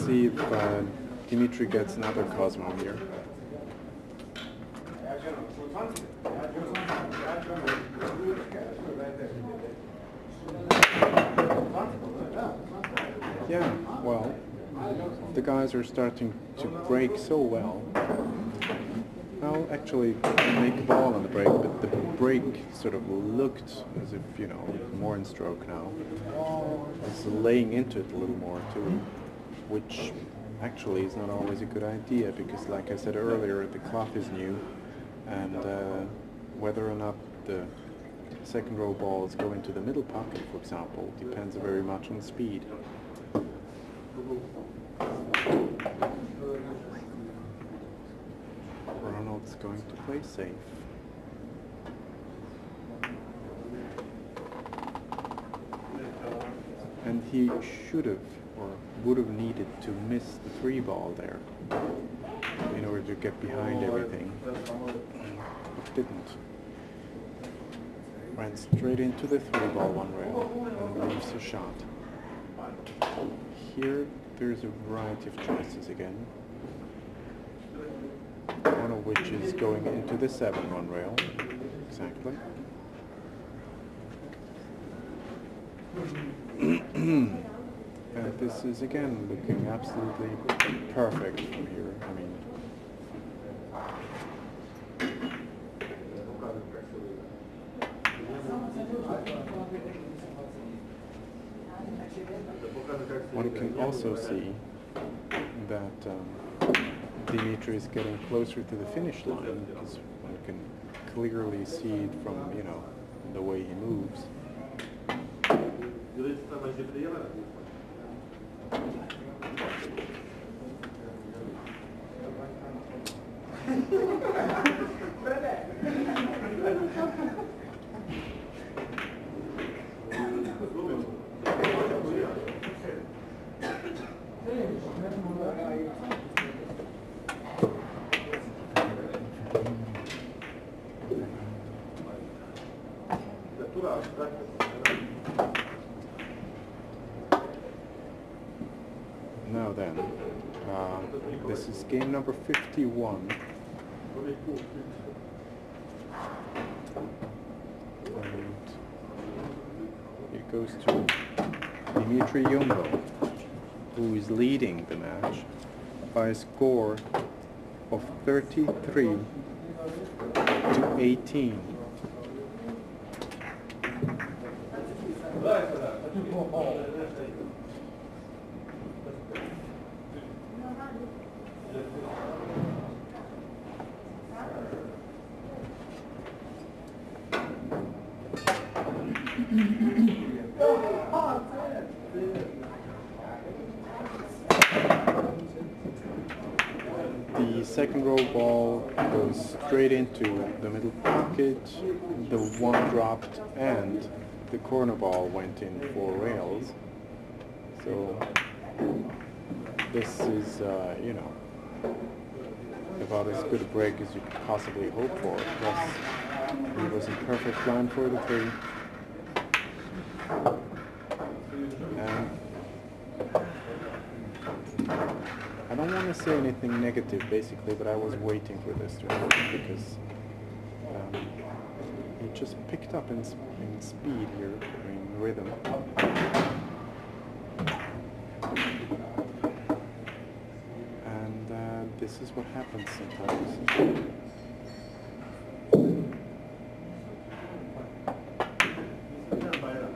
see if Dimitri gets another Cosmo here. Yeah, well, the guys are starting to break so well. I'll actually make a ball on the break, but the break sort of looked as if, you know, more in stroke now. It's laying into it a little more too, which actually is not always a good idea because, like I said earlier, the cloth is new, and whether or not the second row balls go into the middle pocket, for example, depends very much on speed. Ronald's going to play safe. And he should have, or would have needed to miss the 3 ball there in order to get behind everything. It didn't. Ran straight into the 3 ball 1 rail and leaves a shot. Here there's a variety of choices again. One of which is going into the 7 1 rail. Exactly. And this is again looking absolutely perfect from here. I mean, one can also see that Dimitri is getting closer to the finish line because one can clearly see it from, you know, the way he moves. Now then, this is game number 51. And it goes to Dimitri Jungo, who is leading the match by a score of 33 to 18. The second row ball goes straight into the middle pocket, the 1 dropped, and the corner ball went in 4 rails. So this is, you know, about as good a break as you could possibly hope for. Plus, he was in perfect plan for the 3. And I don't want to say anything negative, basically, but I was waiting for this to happen because he just picked up in speed here, in rhythm. And this is what happens sometimes.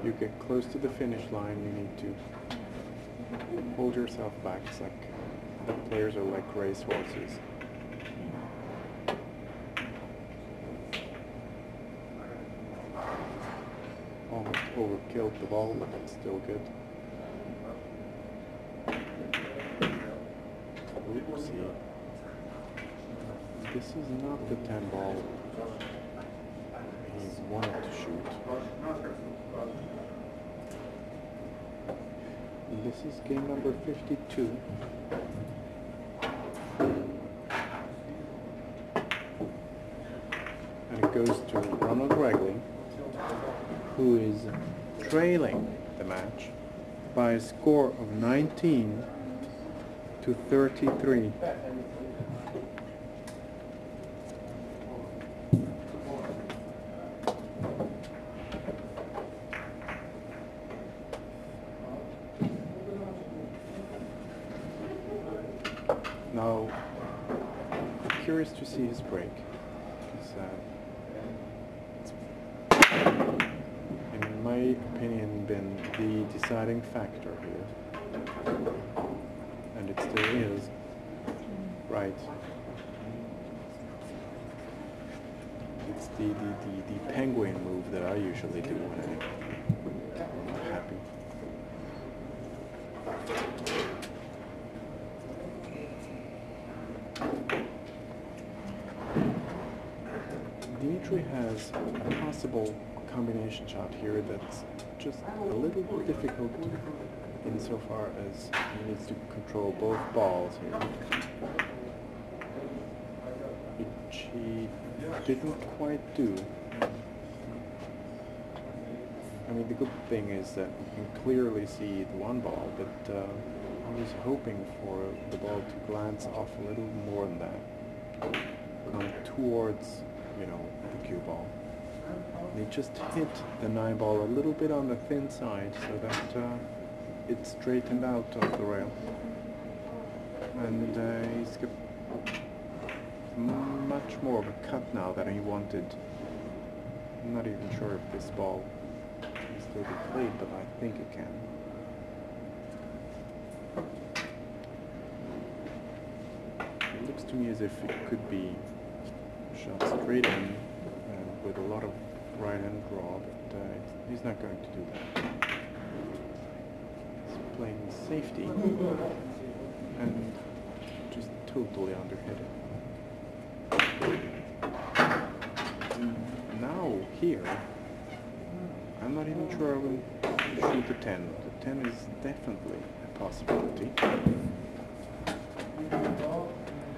You get close to the finish line, you need to hold yourself back. It's like the players are like race horses. Almost overkilled the ball, but it's still good. Oopsie. This is not the 10 ball he wanted to shoot. This is game number 52. And it goes to Regli, who is trailing the match by a score of 19 to 33. Now, I'm curious to see his break, because it's, in my opinion, been the deciding factor here, and it still is. Right. It's the penguin move that I usually do when I'm not happy. Dimitri has a possible combination shot here that's just a little difficult insofar as he needs to control both balls here, which he didn't quite do. I mean, the good thing is that you can clearly see the one ball, but I was hoping for the ball to glance off a little more than that, come towards, you know, the cue ball. And he just hit the 9 ball a little bit on the thin side so that it straightened out off the rail. And he's got much more of a cut now than he wanted. I'm not even sure if this ball can still be played, but I think it can. It looks to me as if it could be shot straight in with a lot of right-hand draw, but he's not going to do that. He's playing safety and just totally underhit it. Now here, I'm not even sure I will shoot the 10. The 10 is definitely a possibility.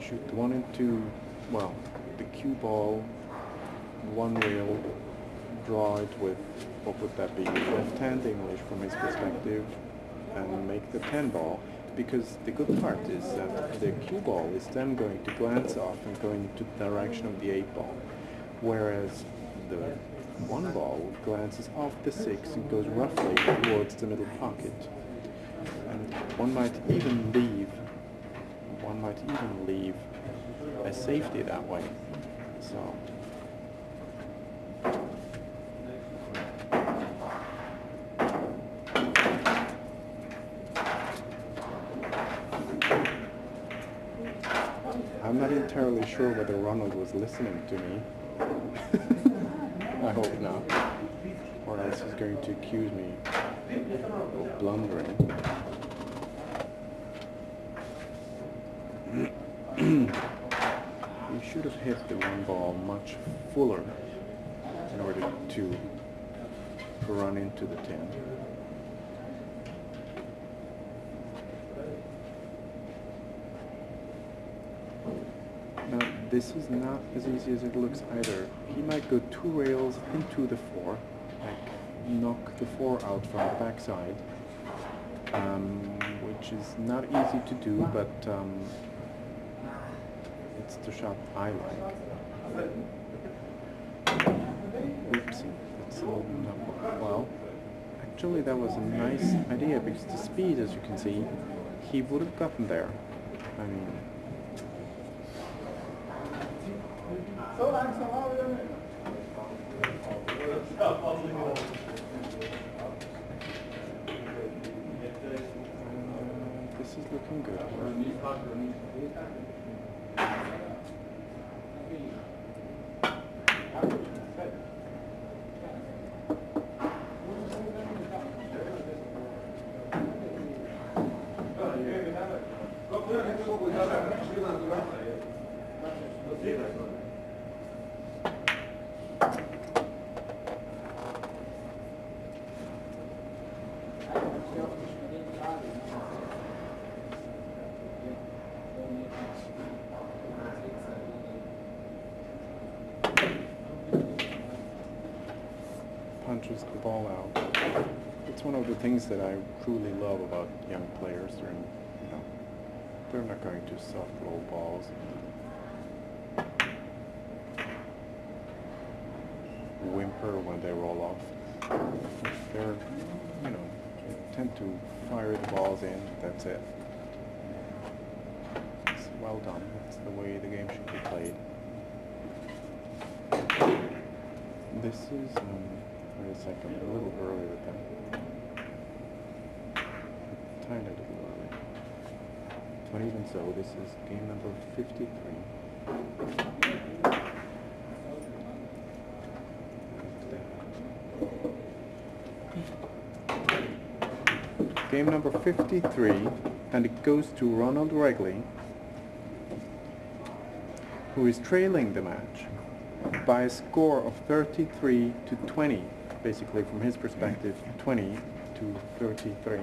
Shoot the 1 into, well, the cue ball, 1 rail, draw it with, what would that be, left-hand English from his perspective, and make the 10 ball. Because the good part is that the cue ball is then going to glance off and go into the direction of the 8 ball, whereas the 1 ball glances off the 6 and goes roughly towards the middle pocket. And one might even leave a safety that way. So I'm not entirely sure whether Ronald was listening to me. I hope not. Or else he's going to accuse me of blundering. You should have hit the 1 ball much fuller in order to run into the 10. Now, this is not as easy as it looks either. He might go 2 rails into the 4, like knock the 4 out from the backside, which is not easy to do, but it's the shot I like. Oopsie, that's well, actually that was a nice idea, because the speed, as you can see, he would have gotten there. I mean, this is looking good. Punches the ball out. It's one of the things that I truly love about young players. They're, you know, They're not going to soft roll balls. Whimper when they roll off. They're, you know, they tend to fire the balls in, that's it. It's well done, that's the way the game should be played. This is, wait a second, a little earlier than, tiny little early. But even so, this is game number 53. Game number 53, and it goes to Ronald Regli, who is trailing the match by a score of 33 to 20, basically from his perspective, 20 to 33.